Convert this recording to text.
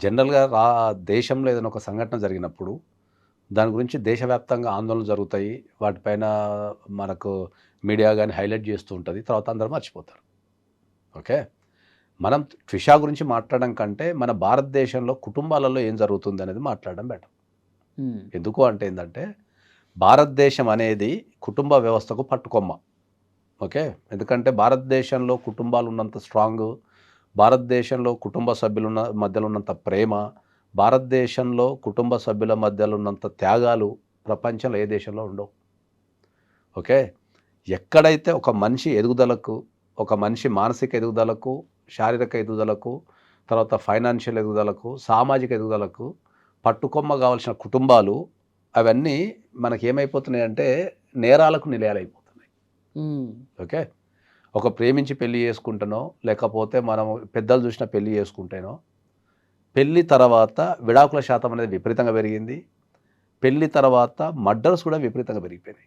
జనరల్‌గా దేశంలో ఏదైనా ఒక సంఘటన జరిగినప్పుడు, దాని గురించి దేశవ్యాప్తంగా ఆందోళనలు జరుగుతాయి. వాటిపైన మనకు మీడియా గాని హైలైట్ చేస్తూ ఉంటది. తర్వాత అందరూ మర్చిపోతారు. ఓకే. మనం ట్విషా గురించి మాట్లాడడం కంటే, మన భారతదేశంలో కుటుంబాలలో ఏం జరుగుతుందనేది మాట్లాడడం బెటర్. హ్మ్. ఎందుకు అంటే ఏందంటే, భారతదేశం అనేది కుటుంబ వ్యవస్థకు పట్టుకొమ్మ. ఓకే. ఎందుకంటే భారతదేశంలో కుటుంబాలున్నంత స్ట్రాంగు, భారతదేశంలో కుటుంబ మధ్యలో ఉన్నంత ప్రేమ, భారతదేశంలో కుటుంబ సభ్యుల మధ్యలో ఉన్నంత త్యాగాలు ప్రపంచంలో ఏ దేశంలో ఉండవు. ఓకే. ఎక్కడైతే ఒక మనిషి ఎదుగుదలకు, ఒక మనిషి మానసిక ఎదుగుదలకు, శారీరక ఎదుగుదలకు, తర్వాత ఫైనాన్షియల్ ఎదుగుదలకు, సామాజిక ఎదుగుదలకు పట్టుకొమ్మ గావాల్సిన కుటుంబాలు అవన్నీ మనకేమైపోతున్నాయంటే నేరాలకు నిలయాలైపోతున్నాయి. హ్మ్. ఓకే. ఒక ప్రేమించి పెళ్లి చేసుకుంటేనో, లేకపోతే మనం పెద్దలు చూసిన పెళ్లి చేసుకుంటేనో, పెళ్లి తర్వాత విడాకుల శాతం అనేది విపరీతంగా పెరిగింది. పెళ్లి తర్వాత మర్డర్స్ కూడా విపరీతంగా పెరిగిపోయినాయి.